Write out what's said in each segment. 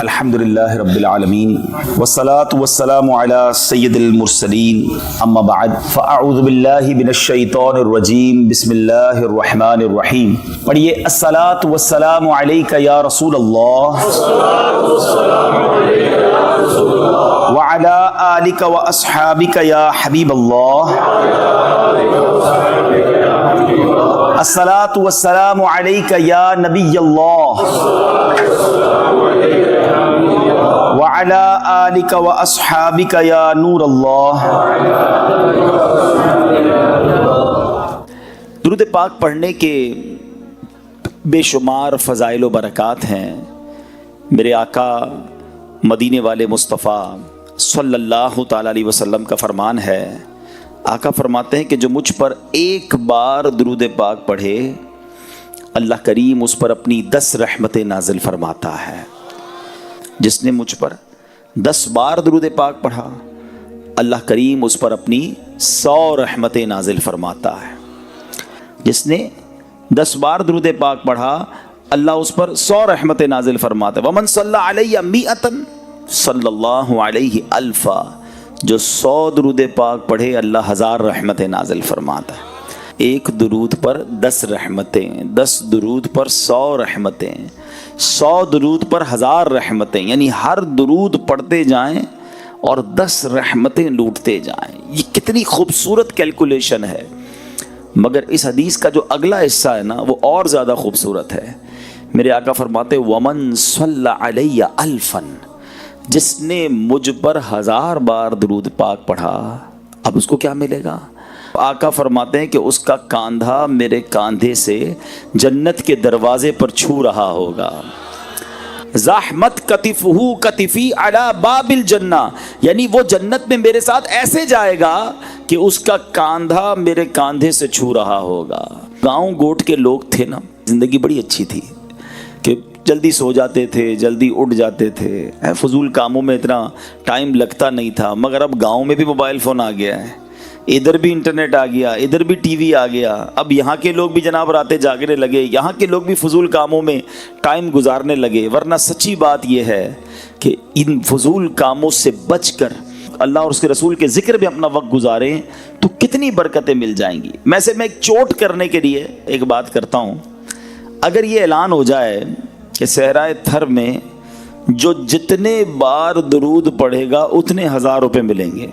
الحمدللہ رب العالمین والصلاة والسلام علی سید المرسلین اما بعد فاعوذ باللہ من الشیطان الرجیم بسم اللہ الرحمن الرحیم. پڑھیے الصلاة والسلام علیک یا رسول اللہ وعلی آلک واصحابک یا حبیب اللہ. الصلاة والسلام علیک یا نبی اللہ وعلی آلک واصحابک یا نور اللہ. درود پاک پڑھنے کے بے شمار فضائل و برکات ہیں. میرے آقا مدینے والے مصطفیٰ صلی اللہ تعالیٰ علیہ وسلم کا فرمان ہے. آقا فرماتے ہیں کہ جو مجھ پر ایک بار درود پاک پڑھے اللہ کریم اس پر اپنی 10 رحمتیں نازل فرماتا ہے. جس نے مجھ پر 10 بار درود پاک پڑھا اللہ کریم اس پر اپنی 100 رحمتیں نازل فرماتا ہے. جس نے 10 بار درود پاک پڑھا اللہ اس پر 100 رحمتیں نازل فرماتا ہے. ومن صلی علیہ 100 صلی اللہ علیہ الفا. جو 100 درود پاک پڑھے اللہ 1000 رحمتیں نازل فرماتا ہے. ایک درود پر 10 رحمتیں، 10 درود پر 100 رحمتیں، 100 درود پر 1000 رحمتیں، یعنی ہر درود پڑھتے جائیں اور 10 رحمتیں لوٹتے جائیں. یہ کتنی خوبصورت کیلکولیشن ہے. مگر اس حدیث کا جو اگلا حصہ ہے نا وہ اور زیادہ خوبصورت ہے. میرے آقا فرماتے ومن صلی علیہ الفا. جس نے مجھ پر 1000 بار درود پاک پڑھا اب اس کو کیا ملے گا؟ آقا فرماتے ہیں کہ اس کا کاندھا میرے کاندھے سے جنت کے دروازے پر چھو رہا ہوگا. زحمت کتفہ کتفی علی باب الجنہ. یعنی وہ جنت میں میرے ساتھ ایسے جائے گا کہ اس کا کاندھا میرے کاندھے سے چھو رہا ہوگا. گاؤں گوٹ کے لوگ تھے نا، زندگی بڑی اچھی تھی کہ جلدی سو جاتے تھے، جلدی اٹھ جاتے تھے، فضول کاموں میں اتنا ٹائم لگتا نہیں تھا. مگر اب گاؤں میں بھی موبائل فون آ گیا ہے، ادھر بھی انٹرنیٹ آ گیا، ادھر بھی ٹی وی آ گیا. اب یہاں کے لوگ بھی جناب راتے جاگنے لگے، یہاں کے لوگ بھی فضول کاموں میں ٹائم گزارنے لگے. ورنہ سچی بات یہ ہے کہ ان فضول کاموں سے بچ کر اللہ اور اس کے رسول کے ذکر میں اپنا وقت گزاریں تو کتنی برکتیں مل جائیں گی. میں ایک چوٹ کرنے کے لیے ایک بات کرتا ہوں. اگر یہ اعلان ہو جائے کہ صحرائے تھر میں جو جتنے بار درود پڑھے گا اتنے 1000 روپے ملیں گے.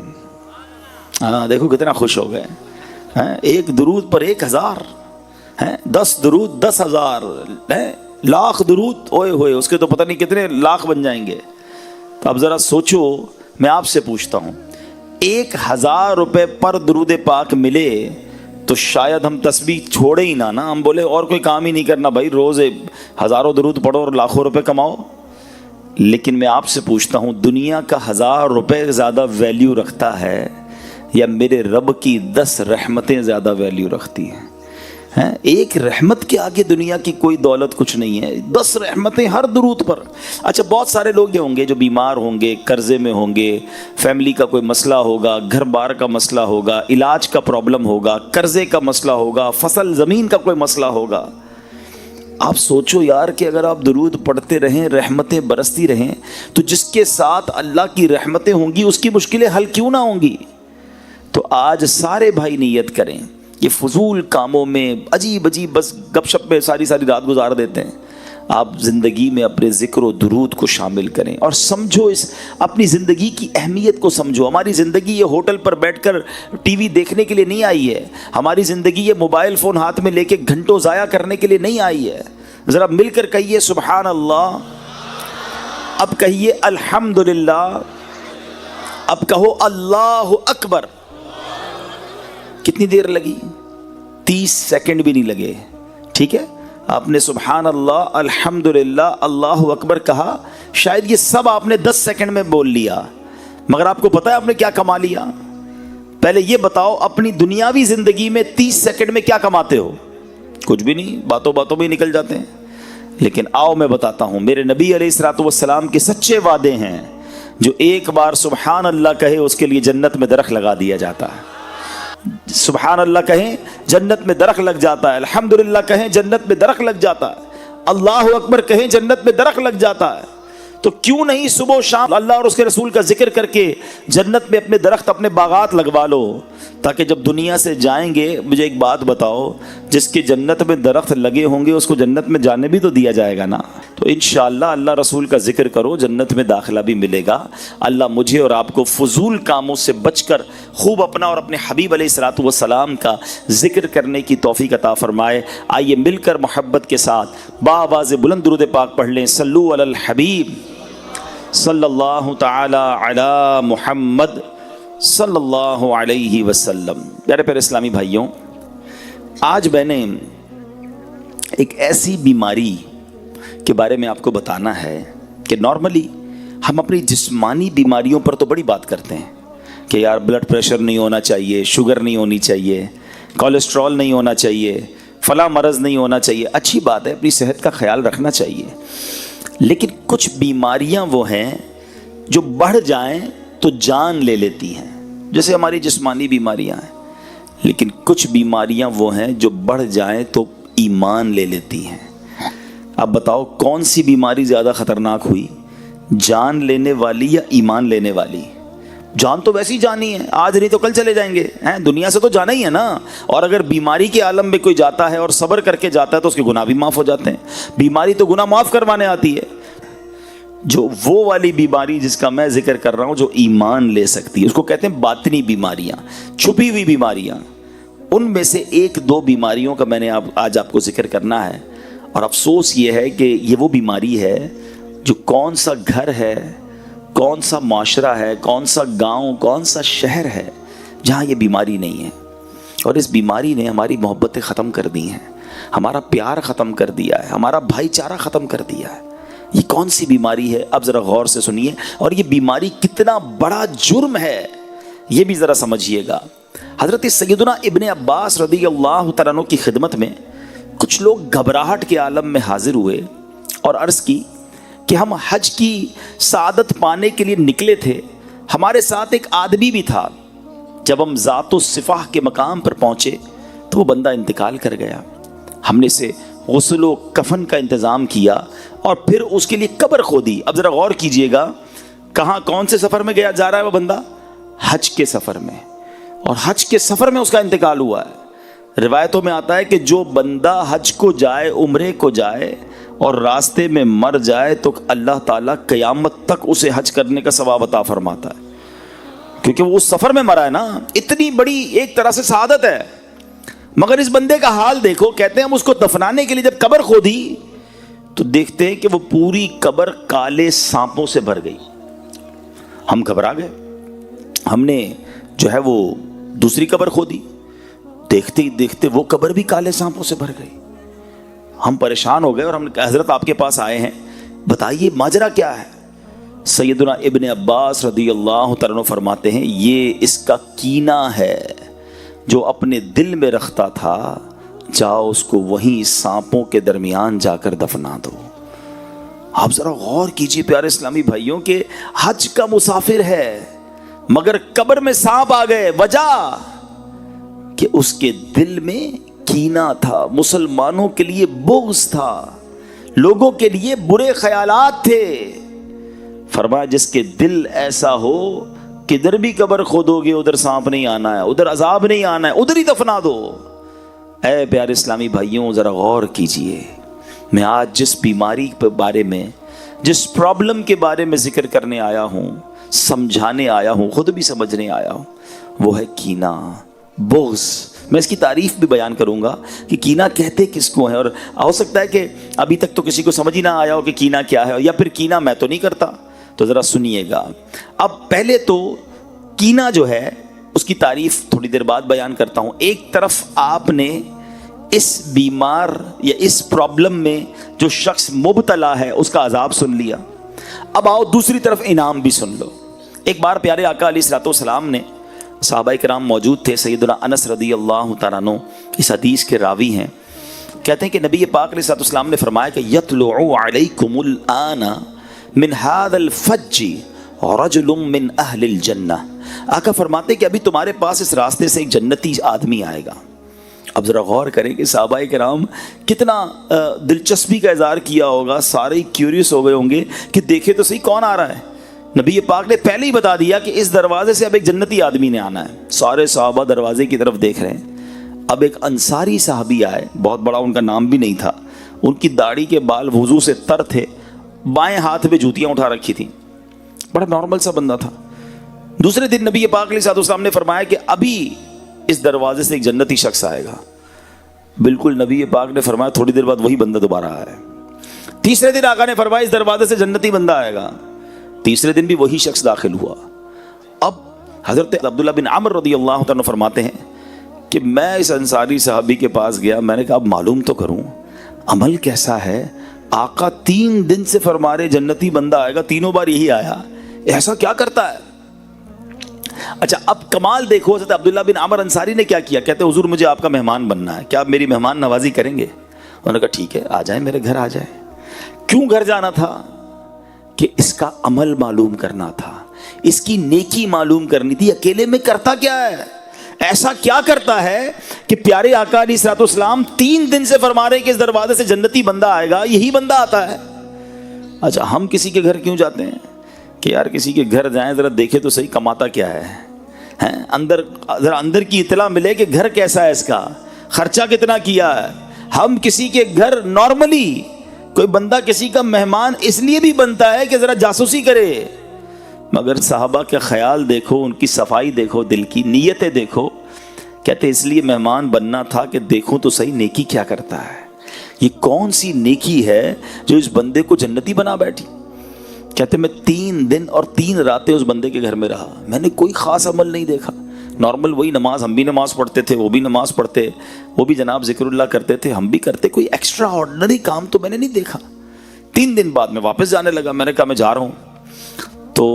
ہاں دیکھو کتنا خوش ہو گئے. ایک درود پر 1000، 10 درود 10,000، لاکھ درود اوئے ہوئے اس کے تو پتہ نہیں کتنے لاکھ بن جائیں گے. تو اب ذرا سوچو، میں آپ سے پوچھتا ہوں 1000 روپے پر درود پاک ملے تو شاید ہم تسبیح چھوڑے ہی نہ ہم بولے اور کوئی کام ہی نہیں کرنا بھائی، روز ہزاروں درود پڑھو اور لاکھوں روپے کماؤ. لیکن میں آپ سے پوچھتا ہوں دنیا کا 1000 روپے زیادہ ویلیو رکھتا ہے یا میرے رب کی 10 رحمتیں زیادہ ویلیو رکھتی ہیں؟ ایک رحمت کے آگے دنیا کی کوئی دولت کچھ نہیں ہے. 10 رحمتیں ہر درود پر. اچھا بہت سارے لوگ یہ ہوں گے جو بیمار ہوں گے، قرضے میں ہوں گے، فیملی کا کوئی مسئلہ ہوگا، گھر بار کا مسئلہ ہوگا، علاج کا پرابلم ہوگا، قرضے کا مسئلہ ہوگا، فصل زمین کا کوئی مسئلہ ہوگا. آپ سوچو یار کہ اگر آپ درود پڑھتے رہیں، رحمتیں برستی رہیں تو جس کے ساتھ اللہ کی رحمتیں ہوں گی اس کی مشکلیں حل کیوں نہ ہوں گی؟ تو آج سارے بھائی نیت کریں کہ فضول کاموں میں عجیب بس گپ شپ میں ساری رات گزار دیتے ہیں. آپ زندگی میں اپنے ذکر و درود کو شامل کریں اور سمجھو اس اپنی زندگی کی اہمیت کو سمجھو. ہماری زندگی یہ ہوٹل پر بیٹھ کر ٹی وی دیکھنے کے لیے نہیں آئی ہے. ہماری زندگی یہ موبائل فون ہاتھ میں لے کے گھنٹوں ضائع کرنے کے لیے نہیں آئی ہے. ذرا مل کر کہیے سبحان اللہ، اب کہیے الحمدللہ، اب کہو اللہ اکبر. کتنی دیر لگی؟ 30 سیکنڈ بھی نہیں لگے. ٹھیک ہے، آپ نے سبحان اللہ، الحمدللہ، اللہ اکبر کہا. شاید یہ سب آپ نے 10 سیکنڈ میں بول لیا، مگر آپ کو پتا ہے آپ نے کیا کما لیا؟ پہلے یہ بتاؤ اپنی دنیاوی زندگی میں 30 سیکنڈ میں کیا کماتے ہو؟ کچھ بھی نہیں، باتوں میں نکل جاتے ہیں. لیکن آؤ میں بتاتا ہوں، میرے نبی علیہ الصلوۃ والسلام کے سچے وعدے ہیں. جو ایک بار سبحان اللہ کہے اس کے لیے جنت میں درخت لگا دیا جاتا ہے. سبحان اللہ کہیں جنت میں درخت لگ جاتا ہے، الحمدللہ کہیں جنت میں درخت لگ جاتا ہے، اللہ اکبر کہیں جنت میں درخت لگ جاتا ہے. تو کیوں نہیں صبح و شام اللہ اور اس کے رسول کا ذکر کر کے جنت میں اپنے درخت اپنے باغات لگوا لو، تاکہ جب دنیا سے جائیں گے، مجھے ایک بات بتاؤ، جس کے جنت میں درخت لگے ہوں گے اس کو جنت میں جانے بھی تو دیا جائے گا نا۔ تو انشاءاللہ اللہ رسول کا ذکر کرو، جنت میں داخلہ بھی ملے گا۔ اللہ مجھے اور آپ کو فضول کاموں سے بچ کر خوب اپنا اور اپنے حبیب علیہ الصلوۃ والسلام کا ذکر کرنے کی توفیق عطا فرمائے۔ آئیے مل کر محبت کے ساتھ بآواز بلند درود پاک پڑھ لیں، صلو علی الحبیب صلی اللہ تعالی علی محمد صلی اللہ علیہ وسلم۔ پیارے پیارے اسلامی بھائیوں، آج میں نے ایک ایسی بیماری کے بارے میں آپ کو بتانا ہے کہ نارملی ہم اپنی جسمانی بیماریوں پر تو بڑی بات کرتے ہیں کہ یار بلڈ پریشر نہیں ہونا چاہیے، شوگر نہیں ہونی چاہیے، کولیسٹرول نہیں ہونا چاہیے، فلاں مرض نہیں ہونا چاہیے۔ اچھی بات ہے، اپنی صحت کا خیال رکھنا چاہیے، لیکن کچھ بیماریاں وہ ہیں جو بڑھ جائیں تو جان لے لیتی ہیں، جیسے ہماری جسمانی بیماریاں ہیں، لیکن کچھ بیماریاں وہ ہیں جو بڑھ جائیں تو ایمان لے لیتی ہیں۔ اب بتاؤ کون سی بیماری زیادہ خطرناک ہوئی، جان لینے والی یا ایمان لینے والی؟ جان تو ویسی جانی ہے، آج نہیں تو کل چلے جائیں گے، دنیا سے تو جانا ہی ہے نا۔ اور اگر بیماری کے عالم میں کوئی جاتا ہے اور صبر کر کے جاتا ہے تو اس کے گناہ بھی معاف ہو جاتے ہیں۔ بیماری تو گناہ معاف کروانے آتی ہے۔ جو وہ والی بیماری جس کا میں ذکر کر رہا ہوں جو ایمان لے سکتی ہے، اس کو کہتے ہیں باطنی بیماریاں، چھپی ہوئی بیماریاں۔ ان میں سے ایک دو بیماریوں کا میں نے آج آپ کو ذکر کرنا ہے، اور افسوس یہ ہے کہ یہ وہ بیماری ہے جو کون سا گھر ہے، کون سا معاشرہ ہے، کون سا گاؤں، کون سا شہر ہے جہاں یہ بیماری نہیں ہے۔ اور اس بیماری نے ہماری محبتیں ختم کر دی ہیں، ہمارا پیار ختم کر دیا ہے، ہمارا بھائی چارہ ختم کر دیا ہے۔ یہ کون سی بیماری ہے؟ اب ذرا غور سے سنیے، اور یہ بیماری کتنا بڑا جرم ہے یہ بھی ذرا سمجھیے گا۔ حضرت سیدنا ابن عباس رضی اللہ تعالیٰ عنہ کی خدمت میں کچھ لوگ گھبراہٹ کے عالم میں حاضر ہوئے اور عرض کی کہ ہم حج کی سعادت پانے کے لیے نکلے تھے، ہمارے ساتھ ایک آدمی بھی تھا، جب ہم ذات و صفاح کے مقام پر پہنچے تو وہ بندہ انتقال کر گیا۔ ہم نے اسے غسل و کفن کا انتظام کیا اور پھر اس کے لیے قبر کھودی۔ اب ذرا غور کیجئے گا، کہاں کون سے سفر میں جا رہا ہے وہ بندہ؟ حج کے سفر میں، اور حج کے سفر میں اس کا انتقال ہوا ہے۔ روایتوں میں آتا ہے کہ جو بندہ حج کو جائے، عمرے کو جائے اور راستے میں مر جائے تو اللہ تعالیٰ قیامت تک اسے حج کرنے کا ثواب عطا فرماتا ہے، کیونکہ وہ اس سفر میں مرا ہے نا۔ اتنی بڑی ایک طرح سے سعادت ہے، مگر اس بندے کا حال دیکھو۔ کہتے ہیں ہم اس کو دفنانے کے لیے جب قبر کھودی تو دیکھتے ہیں کہ وہ پوری قبر کالے سانپوں سے بھر گئی۔ ہم گھبرا گئے، ہم نے جو ہے وہ دوسری قبر کھودی، دیکھتے ہی دیکھتے وہ قبر بھی کالے سانپوں سے بھر گئی۔ ہم پریشان ہو گئے اور ہم نے کہا حضرت آپ کے پاس آئے ہیں، بتائیے ماجرا کیا ہے؟ سیدنا ابن عباس رضی اللہ تعالیٰ عنہ فرماتے ہیں یہ اس کا کینہ ہے جو اپنے دل میں رکھتا تھا، جاؤ اس کو وہیں سانپوں کے درمیان جا کر دفنا دو۔ آپ ذرا غور کیجئے پیارے اسلامی بھائیوں کہ حج کا مسافر ہے مگر قبر میں سانپ آ گئے، وجہ کہ اس کے دل میں کینہ تھا، مسلمانوں کے لیے بغض تھا، لوگوں کے لیے برے خیالات تھے۔ فرمایا جس کے دل ایسا ہو کدھر بھی قبر کھودو گے ادھر سانپ نہیں آنا ہے، ادھر عذاب نہیں آنا ہے، ادھر ہی دفنا دو۔ اے پیارے اسلامی بھائیوں ذرا غور کیجئے، میں آج جس بیماری کے بارے میں، جس پرابلم کے بارے میں ذکر کرنے آیا ہوں، سمجھانے آیا ہوں، خود بھی سمجھنے آیا ہوں، وہ ہے کینہ، بغض۔ میں اس کی تعریف بھی بیان کروں گا کہ کینہ کہتے کس کو ہیں، اور ہو سکتا ہے کہ ابھی تک تو کسی کو سمجھ ہی نہ آیا ہو کہ کینہ کیا ہے، یا پھر کینہ میں تو نہیں کرتا، تو ذرا سنیے گا۔ اب پہلے تو کینہ جو ہے اس کی تعریف تھوڑی دیر بعد بیان کرتا ہوں۔ ایک طرف آپ نے اس بیمار یا اس پرابلم میں جو شخص مبتلا ہے اس کا عذاب سن لیا، اب آؤ دوسری طرف انعام بھی سن لو۔ ایک بار پیارے آقا علیہ الصلوۃ والسلام نے، صحابہ کرام موجود تھے، سیدنا انس رضی اللہ تعالیٰ عنہ اس حدیث کے راوی ہیں، کہتے ہیں کہ نبی پاک علیہ الصلوۃ والسلام نے فرمایا کہ یطلع علیکم الآن من هذا الفج رجل من اہل الجنہ۔ آقا فرماتے کہ ابھی تمہارے پاس اس راستے سے ایک جنتی آدمی آئے گا اب ذرا غور کریں کہ صحابہ کرام کتنا دلچسپی کا اظہار کیا ہوگا، سارے کیوریس ہو گئے ہوں گے کہ دیکھے تو صحیح کون آ رہا ہے۔ نبی پاک نے پہلے ہی بتا دیا کہ اس دروازے سے اب ایک جنتی آدمی نے آنا ہے۔ سارے صحابہ دروازے کی طرف دیکھ رہے ہیں۔ اب ایک انصاری صحابی آئے، بہت بڑا ان کا نام بھی نہیں تھا، ان کی داڑھی کے بال وضو سے تر تھے، بائیں ہاتھ میں جوتیاں اٹھا رکھی تھیں، بڑا نارمل سا بندہ تھا۔ دوسرے دن نبی پاک علیہ السلام نے فرمایا کہ ابھی اس دروازے سے ایک جنتی شخص آئے گا۔ بالکل نبی پاک نے فرمایا تھوڑی دیر بعد وہی بندہ دوبارہ آیا۔ تیسرے دن آقا نے فرمایا اس دروازے سے جنتی بندہ آئے گا۔ تیسرے دن بھی وہی شخص داخل ہوا۔ اب حضرت عبداللہ بن عمر رضی اللہ عنہ فرماتے ہیں کہ میں اس انصاری صحابی کے پاس گیا، میں نے کہا اب معلوم تو کروں عمل کیسا ہے۔ آقا 3 دن سے فرما رہے جنتی بندہ آئے گا، تینوں بار یہی آیا، ایسا کیا کرتا ہے؟ اچھا اب کمال دیکھو، حضرت عبداللہ بن عمر انصاری نے کیا کیا؟ کہتے حضور مجھے آپ کا مہمان بننا ہے، کیا آپ میری مہمان نوازی کریں گے؟ انہوں نے کہا ٹھیک ہے، آ جائیں میرے گھر آ جائیں۔ کیوں گھر جانا تھا؟ کہ اس کا عمل معلوم کرنا تھا، اس کی نیکی معلوم کرنی تھی۔ اکیلے میں کرتا کیا ہے، ایسا کیا کرتا ہے کہ پیارے آقا علیہ الصلوۃ والسلام 3 دن سے فرما رہے کہ اس دروازے سے جنتی بندہ آئے گا، یہی بندہ آتا ہے۔ اچھا ہم کسی کے گھر کیوں جاتے ہیں کہ یار کسی کے گھر جائیں ذرا دیکھے تو صحیح کماتا کیا ہے، اندر ذرا اندر کی اطلاع ملے کہ گھر کیسا ہے، اس کا خرچہ کتنا کیا ہے۔ ہم کسی کے گھر نارملی کوئی بندہ کسی کا مہمان اس لیے بھی بنتا ہے کہ ذرا جاسوسی کرے، مگر صحابہ کا خیال دیکھو، ان کی صفائی دیکھو، دل کی نیتیں دیکھو۔ کہتے اس لیے مہمان بننا تھا کہ دیکھوں تو صحیح نیکی کیا کرتا ہے، یہ کون سی نیکی ہے جو اس بندے کو جنتی بنا بیٹھی۔ کہتے میں 3 دن اور 3 راتیں اس بندے کے گھر میں رہا، میں نے کوئی خاص عمل نہیں دیکھا، نارمل وہی نماز، ہم بھی نماز پڑھتے تھے، وہ بھی نماز پڑھتے، وہ بھی جناب ذکر اللہ کرتے تھے، ہم بھی کرتے، کوئی ایکسٹرا آرڈنری کام تو میں نے نہیں دیکھا۔ 3 دن بعد میں واپس جانے لگا، میں نے کہا میں جا رہا ہوں۔ تو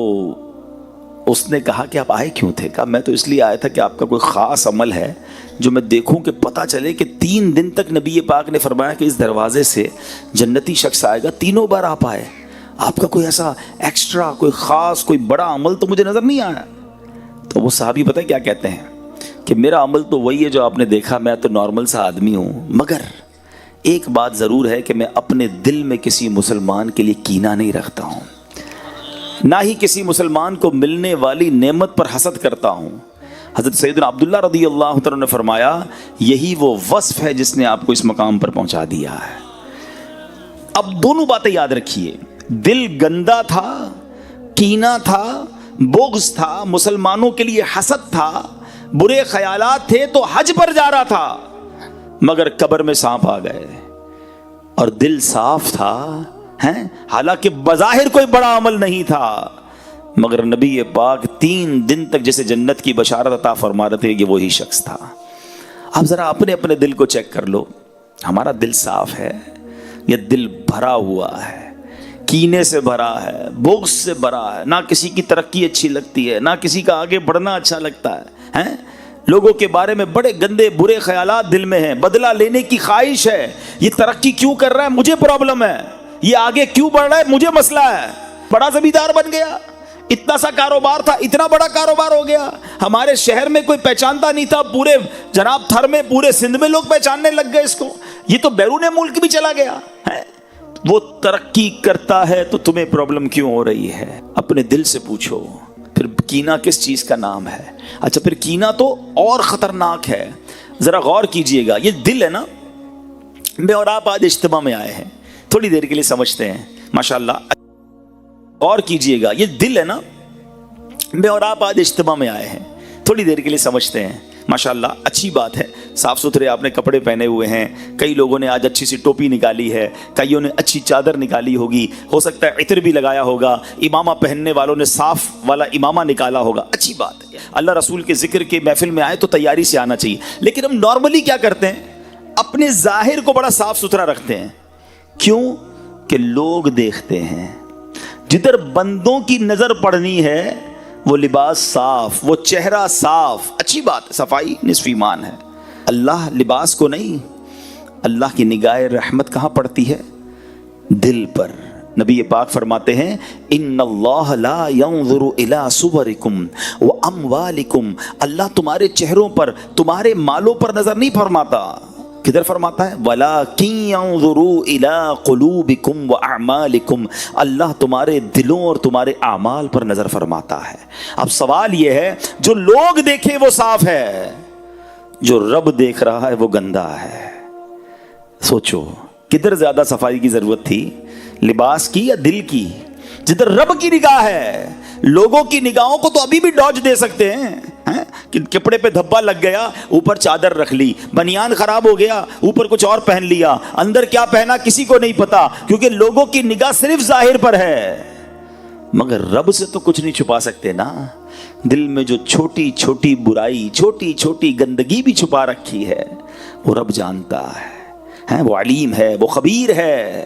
اس نے کہا کہ آپ آئے کیوں تھے؟ کہا میں تو اس لیے آیا تھا کہ آپ کا کوئی خاص عمل ہے جو میں دیکھوں کہ پتہ چلے کہ 3 دن تک نبی پاک نے فرمایا کہ اس دروازے سے جنتی شخص آئے گا، تینوں بار آپ آئے، آپ کا کوئی ایسا ایکسٹرا کوئی خاص کوئی بڑا عمل تو مجھے نظر نہیں آیا۔ تو وہ صحابی پتہ کیا کہتے ہیں کہ میرا عمل تو وہی ہے جو آپ نے دیکھا، میں تو نارمل سا آدمی ہوں، مگر ایک بات ضرور ہے کہ میں اپنے دل میں کسی مسلمان کے لیے کینہ نہیں رکھتا ہوں، نہ ہی کسی مسلمان کو ملنے والی نعمت پر حسد کرتا ہوں۔ حضرت سیدنا عبداللہ رضی اللہ عنہ نے فرمایا یہی وہ وصف ہے جس نے آپ کو اس مقام پر پہنچا دیا ہے۔ اب دونوں باتیں یاد رکھیے، دل گندا تھا، کینہ تھا، بغض تھا، مسلمانوں کے لیے حسد تھا، برے خیالات تھے، تو حج پر جا رہا تھا مگر قبر میں سانپ آ گئے، اور دل صاف تھا، حالانکہ بظاہر کوئی بڑا عمل نہیں تھا، مگر نبی پاک 3 دن تک جسے جنت کی بشارت عطا فرما رہے تھے یہ وہی شخص تھا۔ اب ذرا اپنے دل کو چیک کر لو، ہمارا دل صاف ہے یا دل بھرا ہوا ہے، کینے سے بھرا ہے، بغض سے بھرا ہے، نہ کسی کی ترقی اچھی لگتی ہے، نہ کسی کا آگے بڑھنا اچھا لگتا ہے، لوگوں کے بارے میں بڑے گندے برے خیالات دل میں ہیں، بدلہ لینے کی خواہش ہے، یہ ترقی کیوں کر رہا ہے مجھے پرابلم ہے، یہ آگے کیوں بڑھ رہا ہے مجھے مسئلہ ہے، بڑا زمیندار بن گیا، اتنا سا کاروبار تھا اتنا بڑا کاروبار ہو گیا، ہمارے شہر میں کوئی پہچانتا نہیں تھا، پورے جناب تھر میں پورے سندھ میں لوگ پہچاننے لگ گئے اس کو، یہ تو بیرون ملک بھی چلا گیا ہے۔ وہ ترقی کرتا ہے تو تمہیں پرابلم کیوں ہو رہی ہے؟ اپنے دل سے پوچھو۔ پھر کینہ کس چیز کا نام ہے؟ اچھا پھر کینہ تو اور خطرناک ہے، ذرا غور کیجئے گا، یہ دل ہے نا، میں اور آپ آج اجتماع میں آئے ہیں، تھوڑی دیر کے لیے سمجھتے ہیں، ماشاءاللہ غور کیجئے گا، یہ دل ہے نا، میں اور آپ آج اجتماع میں آئے ہیں، تھوڑی دیر کے لیے سمجھتے ہیں، ماشاءاللہ اچھی بات ہے، صاف ستھرے آپ نے کپڑے پہنے ہوئے ہیں، کئی لوگوں نے آج اچھی سی ٹوپی نکالی ہے، کئیوں نے اچھی چادر نکالی ہوگی، ہو سکتا ہے عطر بھی لگایا ہوگا، امامہ پہننے والوں نے صاف والا امامہ نکالا ہوگا، اچھی بات ہے، اللہ رسول کے ذکر کے محفل میں آئے تو تیاری سے آنا چاہیے، لیکن ہم نارملی کیا کرتے ہیں، اپنے ظاہر کو بڑا صاف ستھرا رکھتے ہیں، کیوں کہ لوگ دیکھتے ہیں، جدھر بندوں کی نظر پڑنی ہے وہ لباس صاف، وہ چہرہ صاف، اچھی بات، صفائی نصف ایمان ہے، اللہ لباس کو نہیں، اللہ کی نگاہ رحمت کہاں پڑتی ہے؟ دل پر، نبی پاک فرماتے ہیں ان اللہ لا ينظر الى صورکم واموالکم، اللہ تمہارے چہروں پر، تمہارے مالوں پر نظر نہیں فرماتا. کدھر فرماتا ہے؟ وَلَٰكِن يَنظُرُوا إِلَىٰ قُلُوبِكُمْ وَأَعْمَالِكُمْ، اللہ تمہارے دلوں اور تمہارے اعمال پر نظر فرماتا ہے. اب سوال یہ ہے، جو لوگ دیکھیں وہ صاف ہے، جو رب دیکھ رہا ہے وہ گندا ہے. سوچو کدھر زیادہ صفائی کی ضرورت تھی، لباس کی یا دل کی؟ جدھر رب کی نگاہ ہے. لوگوں کی نگاہوں کو تو ابھی بھی ڈاج دے سکتے ہیں کہ کپڑے پہ دھبا لگ گیا، اوپر چادر رکھ لی، بنیان خراب ہو گیا، اوپر کچھ اور پہن لیا، اندر کیا پہنا کسی کو نہیں پتا، کیونکہ لوگوں کی نگاہ صرف ظاہر پر ہے. مگر رب سے تو کچھ نہیں چھپا سکتے نا. دل میں جو چھوٹی چھوٹی برائی، چھوٹی چھوٹی گندگی بھی چھپا رکھی ہے وہ رب جانتا ہے، وہ علیم ہے، وہ خبیر ہے.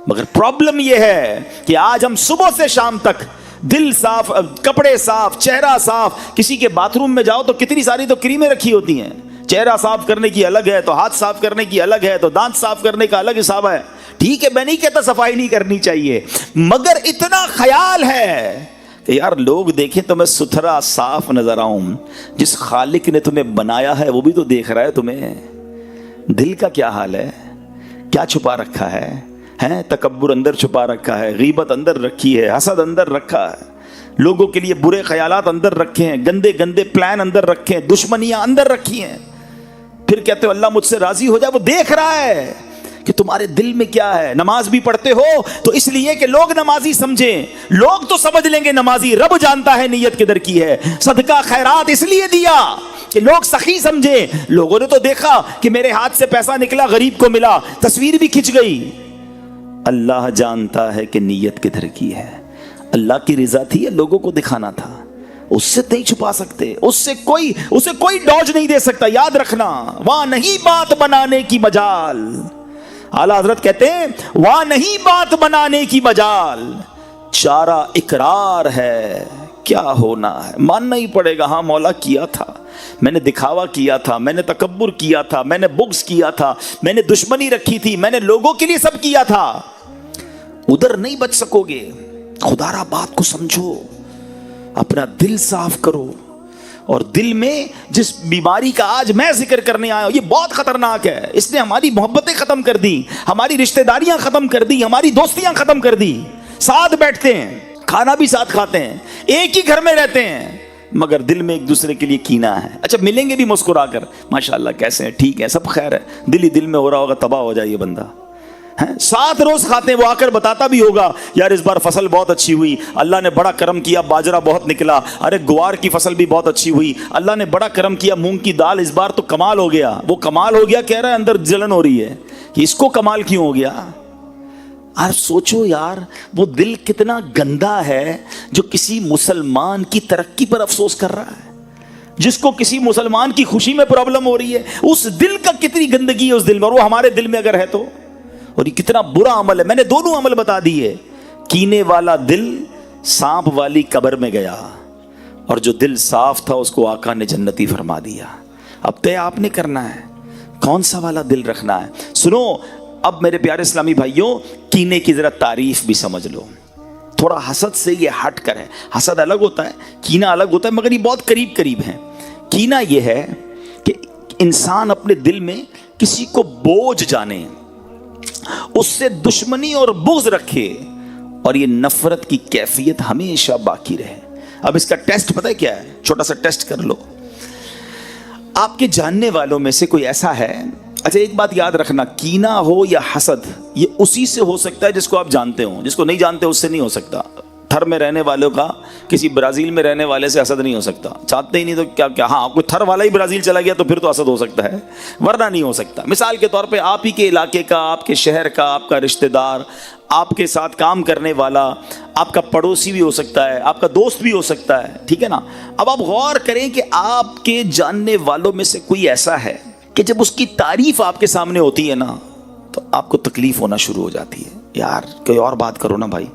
مگر پرابلم یہ ہے کہ آج ہم صبح سے شام تک دل صاف، کپڑے صاف، چہرہ صاف. کسی کے باتھ روم میں جاؤ تو کتنی ساری تو کریمیں رکھی ہوتی ہیں. چہرہ صاف کرنے کی الگ ہے، تو ہاتھ صاف کرنے کی الگ ہے، تو دانت صاف کرنے کا الگ حساب ہے. ٹھیک ہے، میں نہیں کہتا صفائی نہیں کرنی چاہیے، مگر اتنا خیال ہے کہ یار لوگ دیکھیں تو میں ستھرا صاف نظر آؤں. جس خالق نے تمہیں بنایا ہے وہ بھی تو دیکھ رہا ہے تمہیں. دل کا کیا حال ہے، کیا چھپا رکھا ہے؟ تکبر اندر چھپا رکھا ہے، غیبت اندر رکھی ہے، حسد اندر رکھا ہے، لوگوں کے لیے برے خیالات اندر رکھے ہیں، گندے گندے پلان اندر رکھے ہیں، دشمنیاں اندر رکھی ہیں. پھر کہتے ہو اللہ مجھ سے راضی ہو جائے. وہ دیکھ رہا ہے کہ تمہارے دل میں کیا ہے. نماز بھی پڑھتے ہو تو اس لیے کہ لوگ نمازی سمجھیں. لوگ تو سمجھ لیں گے نمازی، رب جانتا ہے نیت کدھر کی ہے. صدقہ خیرات اس لیے دیا کہ لوگ سخی سمجھیں. لوگوں نے تو دیکھا کہ میرے ہاتھ سے پیسہ نکلا، غریب کو ملا، تصویر بھی کھنچ گئی. اللہ جانتا ہے کہ نیت کدھر کی ہے. اللہ کی رضا تھی یا لوگوں کو دکھانا تھا؟ اس سے نہیں چھپا سکتے، اسے کوئی ڈوج نہیں دے سکتا. یاد رکھنا، وہاں نہیں بات بنانے کی مجال. اعلیٰ حضرت کہتے ہیں وہاں نہیں بات بنانے کی مجال، چارہ اقرار ہے. کیا ہونا ہے ماننا ہی پڑے گا. ہاں مولا کیا تھا، میں نے دکھاوا کیا تھا، میں نے تکبر کیا تھا، میں نے بغض کیا تھا، میں نے دشمنی رکھی تھی، میں نے لوگوں کے لیے سب کیا تھا. ادھر نہیں بچ سکو گے. خدا را بات کو سمجھو، اپنا دل صاف کرو. اور دل میں جس بیماری کا آج میں ذکر کرنے آیا ہوں یہ بہت خطرناک ہے. اس نے ہماری محبتیں ختم کر دی، ہماری رشتہ داریاں ختم کر دی، ہماری دوستیاں ختم کر دی. ساتھ بیٹھتے ہیں، کھانا بھی ساتھ کھاتے ہیں، ایک ہی گھر میں رہتے ہیں، مگر دل میں ایک دوسرے کے لیے کینہ ہے. اچھا ملیں گے بھی مسکرا کر، ماشاءاللہ کیسے ہیں، ٹھیک ہے، سب خیر ہے. دل ہی دل میں ہو رہا ہوگا تباہ ہو جائے یہ بندہ. ساتھ روز کھاتے ہیں، وہ آ کر بتاتا بھی ہوگا یار اس بار فصل بہت اچھی ہوئی، اللہ نے بڑا کرم کیا، باجرہ بہت نکلا، ارے گوار کی فصل بھی بہت اچھی ہوئی، اللہ نے بڑا کرم کیا، مونگ کی دال اس بار تو کمال ہو گیا. وہ کمال ہو گیا کہہ رہا ہے، اندر جلن ہو رہی ہے کہ اس کو کمال کیوں ہو گیا. اور سوچو یار وہ دل کتنا گندا ہے جو کسی مسلمان کی ترقی پر افسوس کر رہا ہے، جس کو کسی مسلمان کی خوشی میں پرابلم ہو رہی ہے. اس دل کا کتنی گندگی ہے اس دل میں، اور وہ ہمارے دل میں اگر ہے تو. اور یہ کتنا برا عمل ہے. میں نے دونوں عمل بتا دیے. کینے والا دل سانپ والی قبر میں گیا، اور جو دل صاف تھا اس کو آقا نے جنتی فرما دیا. اب طے آپ نے کرنا ہے کون سا والا دل رکھنا ہے. سنو اب میرے پیارے اسلامی بھائیوں، کینے کی ذرا تعریف بھی سمجھ لو. تھوڑا حسد سے یہ ہٹ کر ہے. حسد الگ ہوتا ہے، کینہ الگ ہوتا ہے، مگر یہ بہت قریب قریب ہیں. کینہ یہ ہے کہ انسان اپنے دل میں کسی کو بوجھ جانے، اس سے دشمنی اور بغض رکھے، اور یہ نفرت کی کیفیت ہمیشہ باقی رہے. اب اس کا ٹیسٹ پتہ ہے کیا ہے؟ چھوٹا سا ٹیسٹ کر لو. آپ کے جاننے والوں میں سے کوئی ایسا ہے، اچھا ایک بات یاد رکھنا، کینہ ہو یا حسد یہ اسی سے ہو سکتا ہے جس کو آپ جانتے ہوں. جس کو نہیں جانتے اس سے نہیں ہو سکتا. تھر میں رہنے والوں کا کسی برازیل میں رہنے والے سے حسد نہیں ہو سکتا. چاہتے ہی نہیں تو کیا ہاں کوئی تھر والا ہی برازیل چلا گیا تو پھر تو حسد ہو سکتا ہے، ورنہ نہیں ہو سکتا. مثال کے طور پہ آپ ہی کے علاقے کا، آپ کے شہر کا، آپ کا رشتہ دار، آپ کے ساتھ کام کرنے والا، آپ کا پڑوسی بھی ہو سکتا ہے، آپ کا دوست بھی ہو سکتا ہے، ٹھیک ہے نا. اب آپ غور کریں کہ آپ کے جاننے والوں میں سے کوئی ایسا ہے کہ جب اس کی تعریف آپ کے سامنے ہوتی ہے نا تو آپ کو تکلیف ہونا شروع ہو جاتی ہے. یار کوئی اور بات کرو نا بھائی،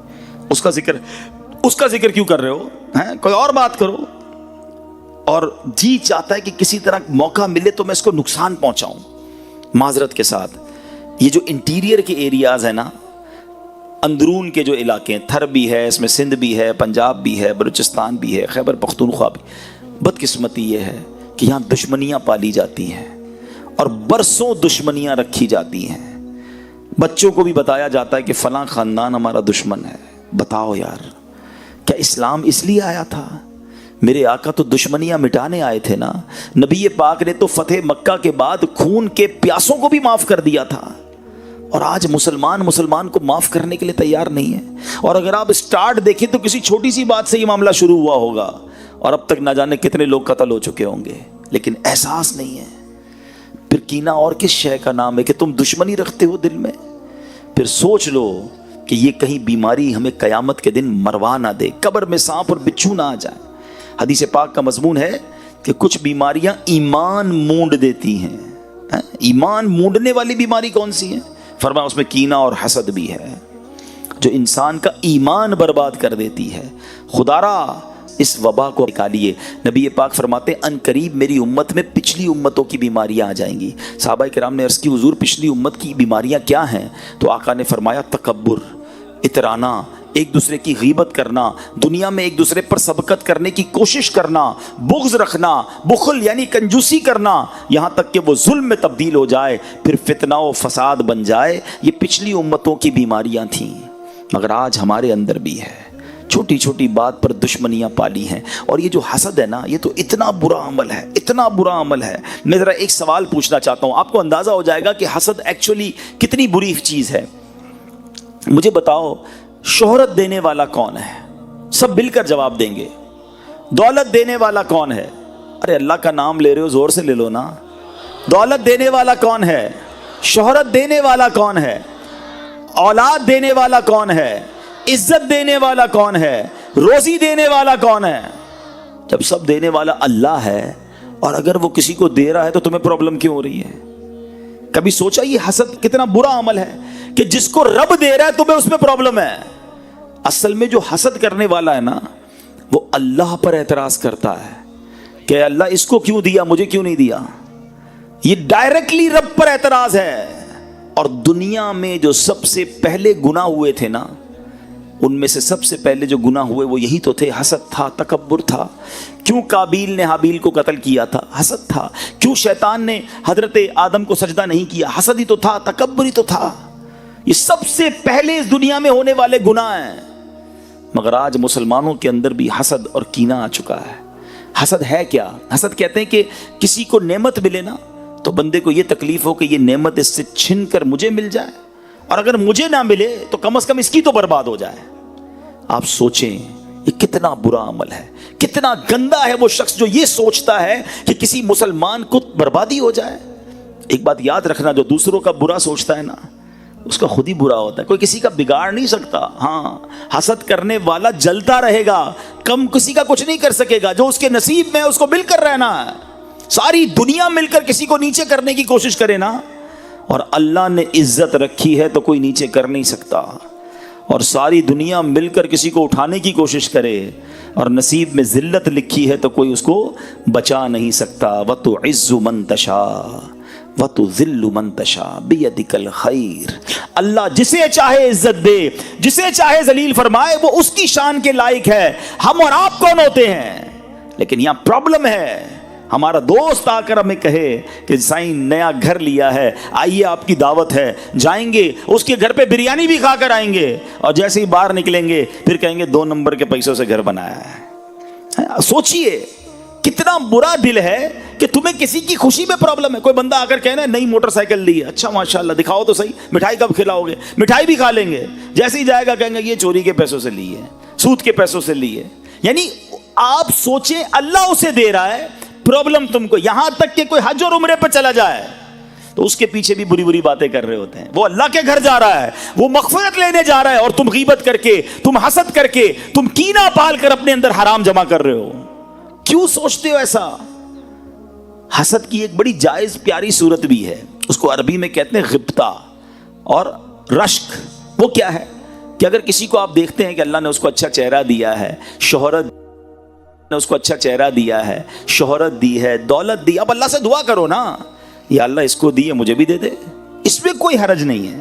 اس کا ذکر کیوں کر رہے ہو، کوئی اور بات کرو. اور جی چاہتا ہے کہ کسی طرح موقع ملے تو میں اس کو نقصان پہنچاؤں. معذرت کے ساتھ یہ جو انٹیریئر کے ایریاز ہیں نا، اندرون کے جو علاقے ہیں، تھر بھی ہے اس میں، سندھ بھی ہے، پنجاب بھی ہے، بلوچستان بھی ہے، خیبر پختونخوا بھی، بدقسمتی یہ ہے کہ یہاں دشمنیاں پالی جاتی ہیں اور برسوں دشمنیاں رکھی جاتی ہیں. بچوں کو بھی بتایا جاتا ہے کہ فلاں خاندان ہمارا دشمن ہے. بتاؤ یار، کیا اسلام اس لیے آیا تھا؟ میرے آقا تو دشمنیاں مٹانے آئے تھے نا. نبی پاک نے تو فتح مکہ کے بعد خون کے پیاسوں کو بھی معاف کر دیا تھا، اور آج مسلمان کو معاف کرنے کے لیے تیار نہیں ہے. اور اگر آپ اسٹارٹ دیکھیں تو کسی چھوٹی سی بات سے یہ معاملہ شروع ہوا ہوگا اور اب تک نہ جانے کتنے لوگ قتل ہو چکے ہوں گے، لیکن احساس نہیں ہے. پھر کینہ اور کس شے کا نام ہے کہ تم دشمنی رکھتے ہو دل میں؟ پھر سوچ لو کہ یہ کہیں بیماری ہمیں قیامت کے دن مروا نہ دے، قبر میں سانپ اور بچھو نہ آ جائے. حدیث پاک کا مضمون ہے کہ کچھ بیماریاں ایمان مونڈ دیتی ہیں. ایمان مونڈنے والی بیماری کون سی ہے؟ فرمایا اس میں کینہ اور حسد بھی ہے، جو انسان کا ایمان برباد کر دیتی ہے. خدارا اس وبا کو نکالیے. نبی پاک فرماتے ہیں ان قریب میری امت میں پچھلی امتوں کی بیماریاں آ جائیں گی. صحابہ کرام نے عرض کی حضور پچھلی امت کی بیماریاں کیا ہیں؟ تو آقا نے فرمایا تکبر، اترانا، ایک دوسرے کی غیبت کرنا، دنیا میں ایک دوسرے پر سبقت کرنے کی کوشش کرنا، بغض رکھنا، بخل یعنی کنجوسی کرنا، یہاں تک کہ وہ ظلم میں تبدیل ہو جائے، پھر فتنہ و فساد بن جائے. یہ پچھلی امتوں کی بیماریاں تھیں، مگر آج ہمارے اندر بھی ہے. چھوٹی چھوٹی بات پر دشمنیاں پالی ہیں. اور یہ جو حسد ہے نا، یہ تو اتنا برا عمل ہے، اتنا برا عمل ہے. میں ذرا ایک سوال پوچھنا چاہتا ہوں، آپ کو اندازہ ہو جائے گا کہ حسد ایکچولی کتنی بری چیز ہے. مجھے بتاؤ شہرت دینے والا کون ہے؟ سب مل کر جواب دیں گے. دولت دینے والا کون ہے؟ ارے اللہ کا نام لے رہے ہو، زور سے لے لو نا. دولت دینے والا کون ہے؟ شہرت دینے والا کون ہے؟ اولاد دینے والا کون ہے؟ عزت دینے والا کون ہے؟ روزی دینے والا کون ہے؟ جب سب دینے والا اللہ ہے، اور اگر وہ کسی کو دے رہا ہے تو تمہیں پرابلم کیوں ہو رہی ہے؟ کبھی سوچا یہ حسد کتنا برا عمل ہے کہ جس کو رب دے رہا ہے تمہیں اس میں پرابلم ہے. اصل میں جو حسد کرنے والا ہے نا، وہ اللہ پر اعتراض کرتا ہے کہ اللہ اس کو کیوں دیا، مجھے کیوں نہیں دیا. یہ ڈائریکٹلی رب پر اعتراض ہے. اور دنیا میں جو سب سے پہلے گناہ ہوئے تھے نا، ان میں سے سب سے پہلے جو گناہ ہوئے وہ یہی تو تھے. حسد تھا، تکبر تھا. کیوں قابیل نے حابیل کو قتل کیا تھا؟ حسد تھا. کیوں شیطان نے حضرت آدم کو سجدہ نہیں کیا؟ حسد ہی تو تھا، تکبر ہی تو تھا. یہ سب سے پہلے اس دنیا میں ہونے والے گناہ ہیں. مگر آج مسلمانوں کے اندر بھی حسد اور کینہ آ چکا ہے. حسد ہے کیا؟ حسد کہتے ہیں کہ کسی کو نعمت ملے نا تو بندے کو یہ تکلیف ہو کہ یہ نعمت اس سے چھن کر مجھے مل جائے، اور اگر مجھے نہ ملے تو کم از کم اس کی تو برباد ہو جائے. آپ سوچیں یہ کتنا برا عمل ہے، کتنا گندا ہے وہ شخص جو یہ سوچتا ہے کہ کسی مسلمان کو بربادی ہو جائے. ایک بات یاد رکھنا، جو دوسروں کا برا سوچتا ہے نا، اس کا خود ہی برا ہوتا ہے. کوئی کسی کا بگاڑ نہیں سکتا. ہاں، حسد کرنے والا جلتا رہے گا، کم کسی کا کچھ نہیں کر سکے گا. جو اس کے نصیب میں ہے اس کو مل کر رہنا ہے. ساری دنیا مل کر کسی کو نیچے کرنے کی کوشش کرے نا، اور اللہ نے عزت رکھی ہے تو کوئی نیچے کر نہیں سکتا. اور ساری دنیا مل کر کسی کو اٹھانے کی کوشش کرے اور نصیب میں ذلت لکھی ہے تو کوئی اس کو بچا نہیں سکتا. وَتُعِزُّ مَن تَشَاءُ وَتُذِلُّ مَن تَشَاءُ بِيَدِكَ الْخَيْرُ. اللہ جسے چاہے عزت دے، جسے چاہے ذلیل فرمائے، وہ اس کی شان کے لائق ہے. ہم اور آپ کون ہوتے ہیں؟ لیکن یہاں پرابلم ہے. ہمارا دوست آ کر ہمیں کہے کہ سائیں نیا گھر لیا ہے، آئیے آپ کی دعوت ہے. جائیں گے اس کے گھر پہ بریانی بھی کھا کر آئیں گے، اور جیسے ہی باہر نکلیں گے پھر کہیں گے 2 نمبر کے پیسوں سے گھر بنایا ہے. سوچئے کتنا برا دل ہے کہ تمہیں کسی کی خوشی میں پرابلم ہے. کوئی بندہ آ کر کہنا نئی موٹر سائیکل لی ہے، اچھا ماشاءاللہ دکھاؤ تو صحیح، مٹھائی کب کھلاؤ گے؟ مٹھائی بھی کھا لیں گے. جیسے ہی جائے گا کہیں گے یہ چوری کے پیسوں سے لی ہے، سود کے پیسوں سے لی ہے. یعنی آپ سوچیں اللہ اسے دے رہا ہے، پرابلم تم کو. یہاں تک کہ کوئی حج اور عمرے پر چلا جائے تو اس کے پیچھے بھی بری بری باتیں کر رہے ہوتے ہیں. وہ اللہ کے گھر جا رہا ہے، وہ مغفرت لینے جا رہا ہے، اور تم غیبت کر کے، تم حسد کر کے، تم کینہ پال کر اپنے اندر حرام جمع کر رہے ہو. کیوں سوچتے ہو ایسا؟ حسد کی ایک بڑی جائز پیاری صورت بھی ہے، اس کو عربی میں کہتے ہیں غبطہ اور رشک. وہ کیا ہے کہ اگر کسی کو آپ دیکھتے ہیں کہ اللہ نے اس کو اچھا چہرہ دیا ہے، شہرت نے اس کو اچھا چہرہ دیا ہے، شہرت دی ہے، دولت دی، اب اللہ سے دعا کرو نا، یا اللہ اس کو دی ہے مجھے بھی دے دے. اس میں کوئی حرج نہیں ہے.